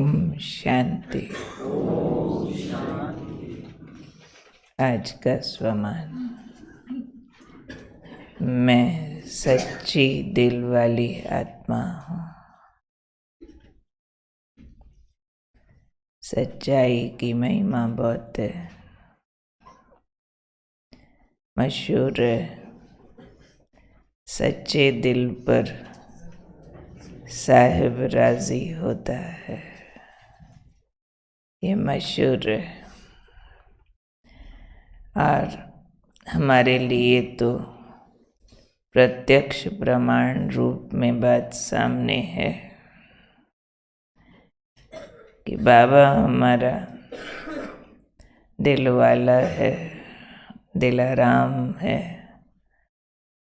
ओम शांति। आज का स्वमान। मैं सच्ची दिल वाली आत्मा हूँ। सच्चाई की महिमा बहुत है, मशहूर है। सच्चे दिल पर साहिब राजी होता है, ये मशहूर है। और हमारे लिए तो प्रत्यक्ष प्रमाण रूप में बात सामने है कि बाबा हमारा दिल वाला है, दिलाराम है,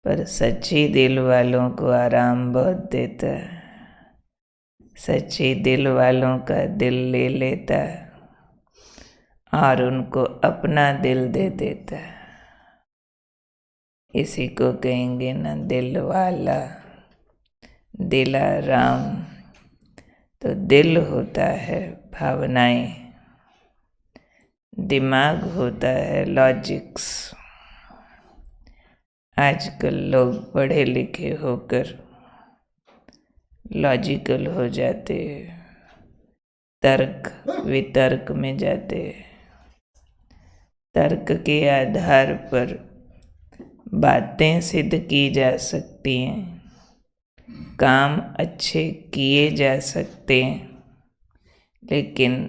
पर सच्ची दिल वालों को आराम बहुत देता है। सच्ची दिल वालों का दिल ले लेता है और उनको अपना दिल दे देता है। इसी को कहेंगे ना दिल वाला, दिलाराम। तो दिल होता है भावनाएं, दिमाग होता है लॉजिक्स। आजकल लोग पढ़े लिखे होकर लॉजिकल हो जाते, तर्क वितर्क में जाते। तर्क के आधार पर बातें सिद्ध की जा सकती हैं, काम अच्छे किए जा सकते हैं, लेकिन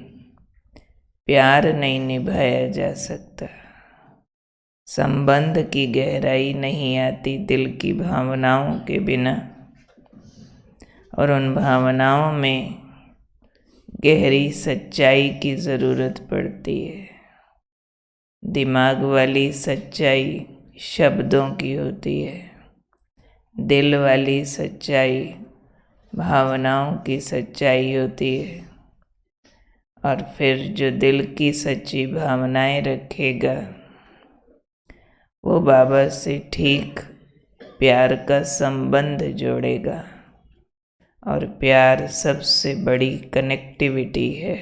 प्यार नहीं निभाया जा सकता। संबंध की गहराई नहीं आती दिल की भावनाओं के बिना, और उन भावनाओं में गहरी सच्चाई की ज़रूरत पड़ती है। दिमाग वाली सच्चाई शब्दों की होती है, दिल वाली सच्चाई भावनाओं की सच्चाई होती है। और फिर जो दिल की सच्ची भावनाएं रखेगा वो बाबा से ठीक प्यार का संबंध जोड़ेगा, और प्यार सबसे बड़ी कनेक्टिविटी है।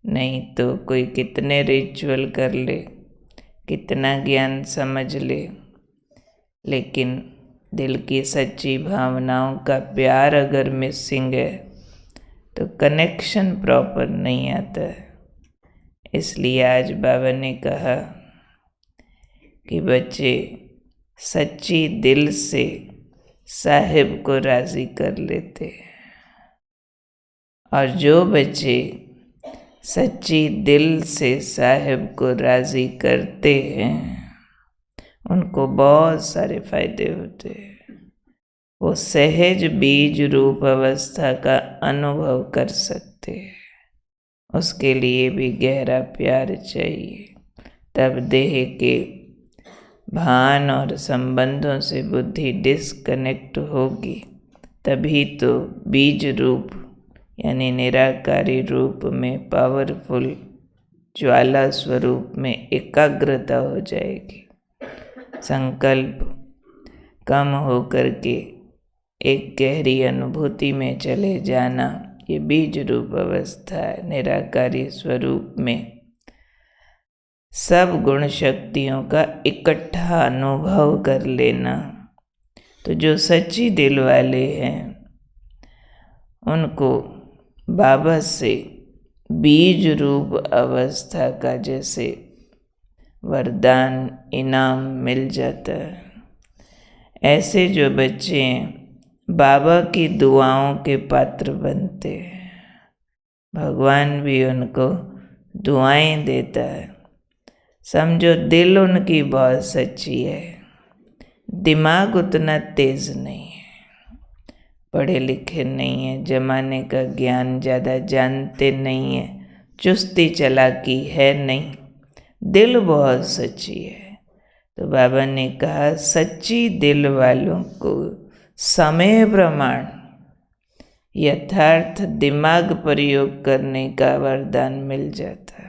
नहीं तो कोई कितने रिचुअल कर ले, कितना ज्ञान समझ ले, लेकिन दिल की सच्ची भावनाओं का प्यार अगर मिसिंग है तो कनेक्शन प्रॉपर नहीं आता है। इसलिए आज बाबा ने कहा कि बच्चे सच्ची दिल से साहिब को राज़ी कर लेते हैं, और जो बच्चे सच्ची दिल से साहिब को राज़ी करते हैं उनको बहुत सारे फायदे होते हैं। वो सहज बीज रूप अवस्था का अनुभव कर सकते हैं। उसके लिए भी गहरा प्यार चाहिए, तब देह के भान और संबंधों से बुद्धि डिस्कनेक्ट होगी, तभी तो बीज रूप यानी निराकारी रूप में पावरफुल ज्वाला स्वरूप में एकाग्रता हो जाएगी। संकल्प कम होकर के एक गहरी अनुभूति में चले जाना, ये बीज रूप अवस्था है। निराकारी स्वरूप में सब गुण शक्तियों का इकट्ठा अनुभव कर लेना। तो जो सच्ची दिल वाले हैं उनको बाबा से बीज रूप अवस्था का जैसे वरदान इनाम मिल जाता है। ऐसे जो बच्चे बाबा की दुआओं के पात्र बनते हैं, भगवान भी उनको दुआएं देता है। समझो दिल उनकी बहुत सच्ची है, दिमाग उतना तेज नहीं है, पढ़े लिखे नहीं है, जमाने का ज्ञान ज़्यादा जानते नहीं है, चुस्ती चालाकी है नहीं, दिल बहुत सच्ची है। तो बाबा ने कहा सच्ची दिल वालों को समय प्रमाण यथार्थ दिमाग प्रयोग करने का वरदान मिल जाता है।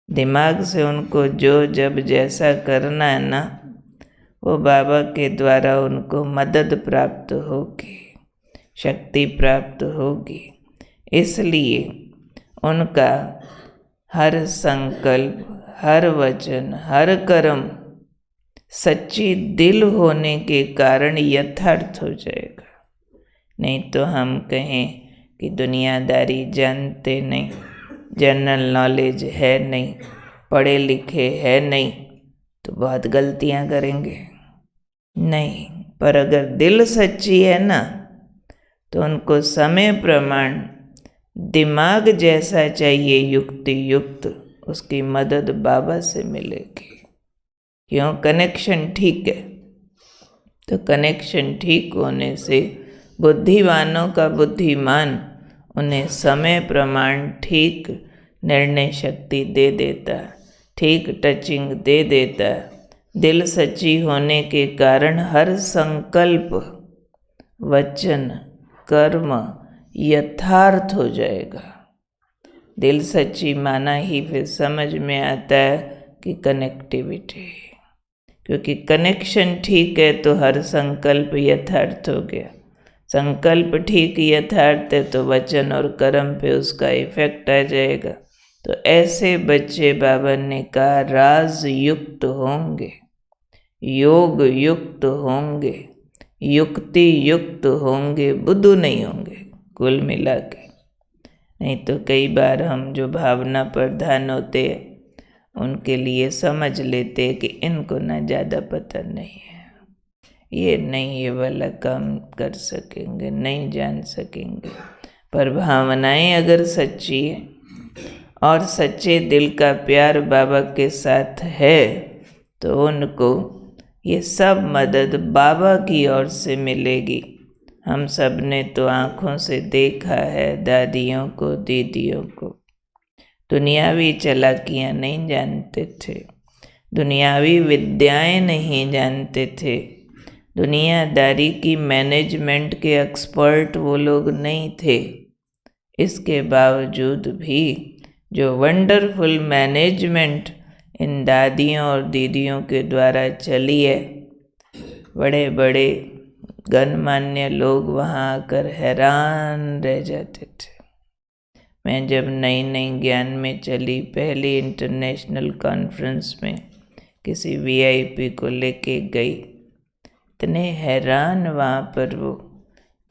दिमाग से उनको जो जब जैसा करना है ना, वो बाबा के द्वारा उनको मदद प्राप्त होगी, शक्ति प्राप्त होगी। इसलिए उनका हर संकल्प, हर वचन, हर कर्म सच्ची दिल होने के कारण यथार्थ हो जाएगा। नहीं तो हम कहें कि दुनियादारी जानते नहीं, जनरल नॉलेज है नहीं, पढ़े लिखे है नहीं, तो बहुत गलतियां करेंगे। नहीं, पर अगर दिल सच्ची है ना, तो उनको समय प्रमाण दिमाग जैसा चाहिए युक्ति युक्त, उसकी मदद बाबा से मिलेगी। क्यों? कनेक्शन ठीक है। तो कनेक्शन ठीक होने से बुद्धिमानों का बुद्धिमान उन्हें समय प्रमाण ठीक निर्णय शक्ति दे देता, ठीक टचिंग दे देता। दिल सच्ची होने के कारण हर संकल्प, वचन, कर्म यथार्थ हो जाएगा। दिल सच्ची माना ही फिर समझ में आता है कि कनेक्टिविटी, क्योंकि कनेक्शन ठीक है तो हर संकल्प यथार्थ हो गया। संकल्प ठीक यथार्थ है तो वचन और कर्म पे उसका इफेक्ट आ जाएगा। तो ऐसे बच्चे बाबा ने कहा राज युक्त होंगे, योग युक्त होंगे, युक्ति युक्त होंगे, बुद्धू नहीं होंगे कुल मिला के। नहीं तो कई बार हम जो भावना प्रधान होते हैं उनके लिए समझ लेते कि इनको ना ज़्यादा पता नहीं है, ये नहीं ये वाला काम कर सकेंगे, नहीं जान सकेंगे। पर भावनाएं अगर सच्ची है और सच्चे दिल का प्यार बाबा के साथ है तो उनको ये सब मदद बाबा की ओर से मिलेगी। हम सब ने तो आँखों से देखा है दादियों को, दीदियों को दुनियावी चालाकियाँ नहीं जानते थे, दुनियावी विद्याएं नहीं जानते थे, दुनियादारी की मैनेजमेंट के एक्सपर्ट वो लोग नहीं थे। इसके बावजूद भी जो वंडरफुल मैनेजमेंट इन दादियों और दीदियों के द्वारा चली है, बड़े बड़े गणमान्य लोग वहाँ आकर हैरान रह जाते थे। मैं जब नई नई ज्ञान में चली, पहली इंटरनेशनल कॉन्फ्रेंस में किसी वीआईपी को लेके गई, इतने हैरान वहाँ पर वो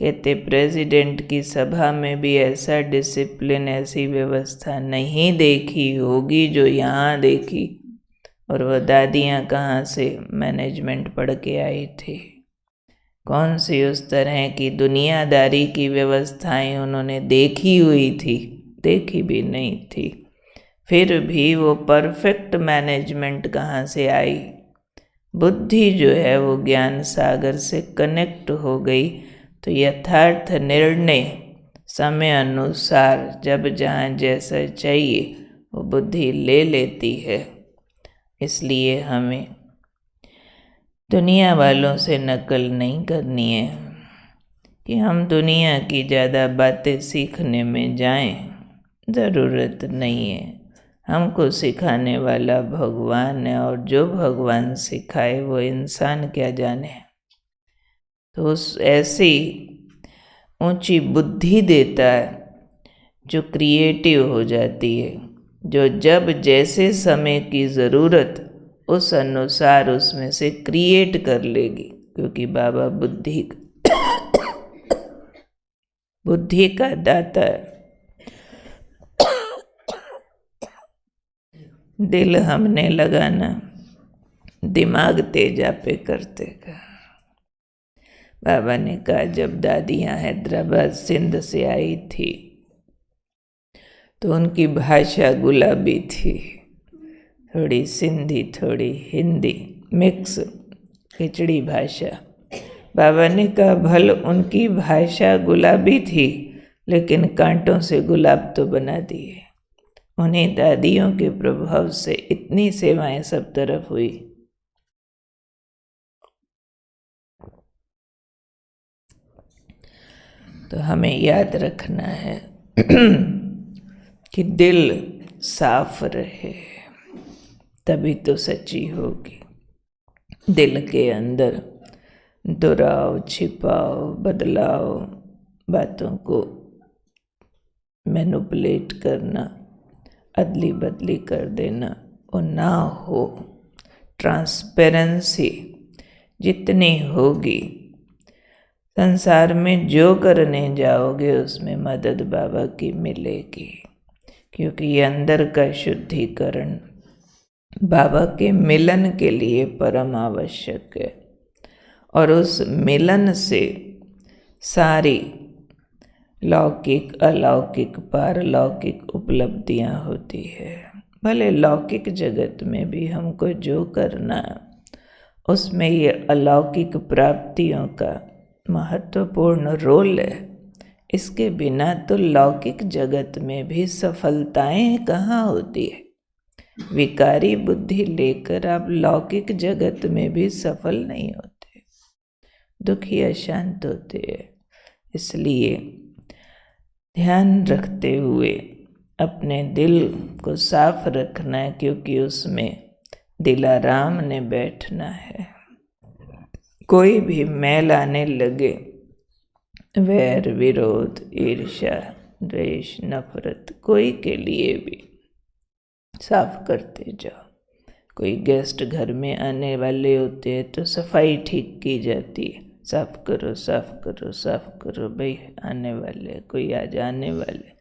कहते प्रेसिडेंट की सभा में भी ऐसा डिसिप्लिन, ऐसी व्यवस्था नहीं देखी होगी जो यहाँ देखी। और वह दादियाँ कहाँ से मैनेजमेंट पढ़ के आई थी, कौन सी उस तरह की दुनियादारी की व्यवस्थाएं उन्होंने देखी हुई थी, देखी भी नहीं थी। फिर भी वो परफेक्ट मैनेजमेंट कहाँ से आई? बुद्धि जो है वो ज्ञान सागर से कनेक्ट हो गई तो यथार्थ निर्णय समय अनुसार जब जहाँ जैसा चाहिए वो बुद्धि ले लेती है। इसलिए हमें दुनिया वालों से नकल नहीं करनी है कि हम दुनिया की ज़्यादा बातें सीखने में जाएं, ज़रूरत नहीं है। हमको सिखाने वाला भगवान है और जो भगवान सिखाए वो इंसान क्या जाने। तो उस ऐसी ऊंची बुद्धि देता है जो क्रिएटिव हो जाती है, जो जब जैसे समय की ज़रूरत उस अनुसार उसमें से क्रिएट कर लेगी, क्योंकि बाबा बुद्धि का दाता है। दिल हमने लगाना, दिमाग तेजा पे करते का। बाबा ने कहा जब दादियाँ हैदराबाद सिंध से आई थी तो उनकी भाषा गुलाबी थी, थोड़ी सिंधी थोड़ी हिंदी मिक्स खिचड़ी भाषा। बाबा ने कहा भल उनकी भाषा गुलाबी थी लेकिन कांटों से गुलाब तो बना दिए। उन्हीं दादियों के प्रभाव से इतनी सेवाएं सब तरफ हुई। तो हमें याद रखना है कि दिल साफ रहे तभी तो सच्ची होगी। दिल के अंदर दुराव, छिपाव, बदलाव, बातों को मैनिपुलेट करना, अदली बदली कर देना, वो ना हो। ट्रांसपेरेंसी जितनी होगी, संसार में जो करने जाओगे उसमें मदद बाबा की मिलेगी, क्योंकि ये अंदर का शुद्धिकरण बाबा के मिलन के लिए परम आवश्यक है। और उस मिलन से सारी लौकिक, अलौकिक, पारलौकिक उपलब्धियां होती है। भले लौकिक जगत में भी हमको जो करना है उसमें ये अलौकिक प्राप्तियों का महत्वपूर्ण रोल है। इसके बिना तो लौकिक जगत में भी सफलताएं कहाँ होती है। विकारी बुद्धि लेकर आप लौकिक जगत में भी सफल नहीं होते, दुखी अशांत होते हैं। इसलिए ध्यान रखते हुए अपने दिल को साफ रखना है, क्योंकि उसमें दिलाराम ने बैठना है। कोई भी मैल आने लगे, वैर, विरोध, ईर्ष्या, द्वेष, नफरत, कोई के लिए भी साफ करते जाओ। कोई गेस्ट घर में आने वाले होते हैं तो सफाई ठीक की जाती है, साफ करो, साफ करो, साफ करो, भाई आने वाले, कोई आज आने वाले।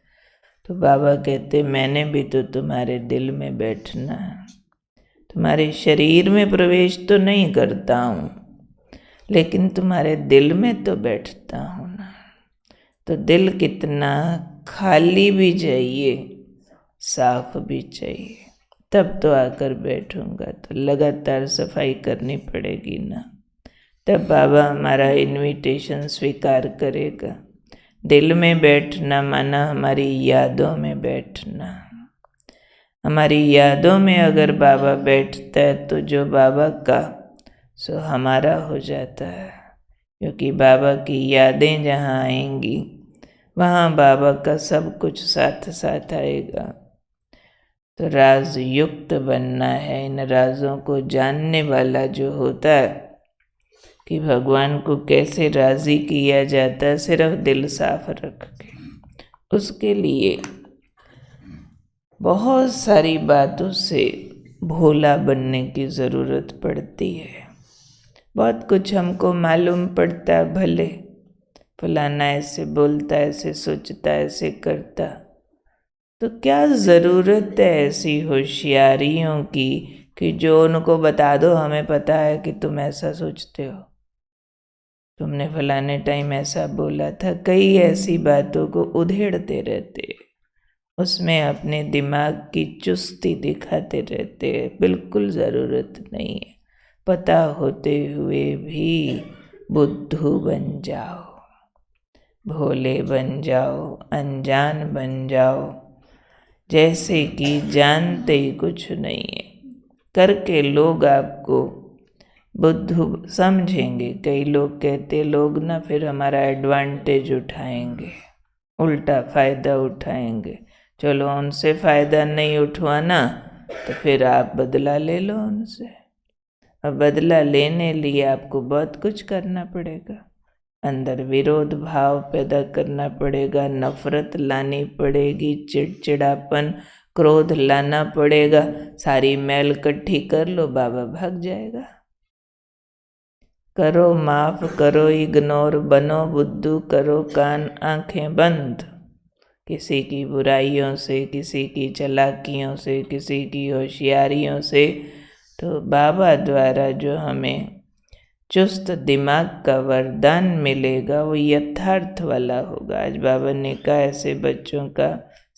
तो बाबा कहते मैंने भी तो तुम्हारे दिल में बैठना है, तुम्हारे शरीर में प्रवेश तो नहीं करता हूँ, लेकिन तुम्हारे दिल में तो बैठता हूँ ना। तो दिल कितना खाली भी चाहिए, साफ भी चाहिए, तब तो आकर बैठूंगा। तो लगातार सफाई करनी पड़ेगी ना, तब बाबा हमारा इनविटेशन स्वीकार करेगा। दिल में बैठना माना हमारी यादों में बैठना। हमारी यादों में अगर बाबा बैठता है तो जो बाबा का सो हमारा हो जाता है, क्योंकि बाबा की यादें जहाँ आएंगी वहाँ बाबा का सब कुछ साथ साथ आएगा। तो राज युक्त बनना है। इन राजों को जानने वाला जो होता है कि भगवान को कैसे राजी किया जाता है, सिर्फ दिल साफ रख के, उसके लिए बहुत सारी बातों से भोला बनने की ज़रूरत पड़ती है। बहुत कुछ हमको मालूम पड़ता है, भले फलाना ऐसे बोलता, ऐसे सोचता, ऐसे करता, तो क्या ज़रूरत है ऐसी होशियारियों की कि जो उनको बता दो हमें पता है कि तुम ऐसा सोचते हो, तुमने फलाने टाइम ऐसा बोला था। कई ऐसी बातों को उधेड़ते रहते, उसमें अपने दिमाग की चुस्ती दिखाते रहते। बिल्कुल ज़रूरत नहीं है। पता होते हुए भी बुद्धू बन जाओ, भोले बन जाओ, अनजान बन जाओ, जैसे कि जानते ही कुछ नहीं है करके लोग आपको बुद्धू समझेंगे। कई लोग कहते लोग ना फिर हमारा एडवांटेज उठाएंगे, उल्टा फ़ायदा उठाएंगे। चलो उनसे फ़ायदा नहीं उठवाना तो फिर आप बदला ले लो उनसे। अब बदला लेने लिए आपको बहुत कुछ करना पड़ेगा। अंदर विरोध भाव पैदा करना पड़ेगा, नफरत लानी पड़ेगी, चिड़चिड़ापन, क्रोध लाना पड़ेगा। सारी मैल इकट्ठी कर लो, बाबा भाग जाएगा। करो माफ, करो इग्नोर, बनो बुद्धू, करो कान आंखें बंद। किसी की बुराइयों से, किसी की चालाकियों से, किसी की होशियारियों से। तो बाबा द्वारा जो हमें चुस्त दिमाग का वरदान मिलेगा वो यथार्थ वाला होगा। आज बाबा ने कहा ऐसे बच्चों का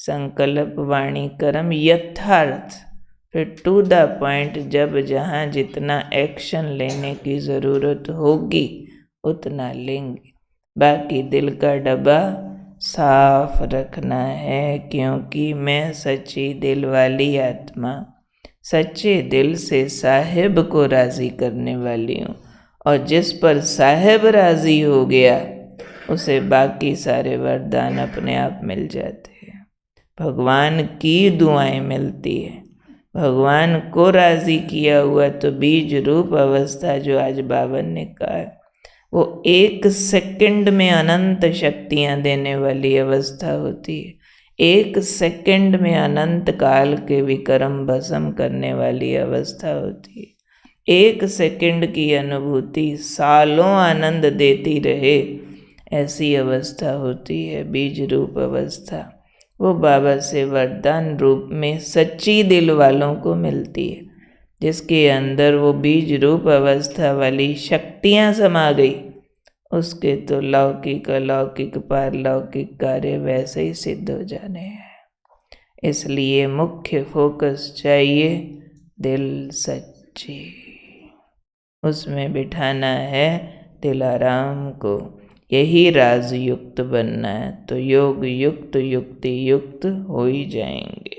संकल्प, वाणी, कर्म यथार्थ, फिर टू द पॉइंट। जब जहाँ जितना एक्शन लेने की ज़रूरत होगी उतना लेंगे। बाकी दिल का डब्बा साफ रखना है, क्योंकि मैं सच्ची दिल वाली आत्मा सच्चे दिल से साहिब को राज़ी करने वाली हूँ। और जिस पर साहिब राज़ी हो गया उसे बाकी सारे वरदान अपने आप मिल जाते हैं। भगवान की दुआएं मिलती है। भगवान को राज़ी किया हुआ तो बीज रूप अवस्था जो आज बाबा ने कहा है वो 1 सेकंड में अनंत शक्तियाँ देने वाली अवस्था होती है। एक सेकंड में अनंत काल के विक्रम भस्म करने वाली अवस्था होती है। एक सेकंड की अनुभूति सालों आनंद देती रहे, ऐसी अवस्था होती है बीज रूप अवस्था। वो बाबा से वरदान रूप में सच्ची दिल वालों को मिलती है, जिसके अंदर वो बीज रूप अवस्था वाली शक्तियाँ समा गई, उसके तो लौकिक अलौकिक पारलौकिक कार्य वैसे ही सिद्ध हो जाने हैं। इसलिए मुख्य फोकस चाहिए दिल सच्ची, उसमें बिठाना है दिलाराम को। यही राजयुक्त बनना है तो योग युक्त युक्ति युक्त हो ही जाएंगे।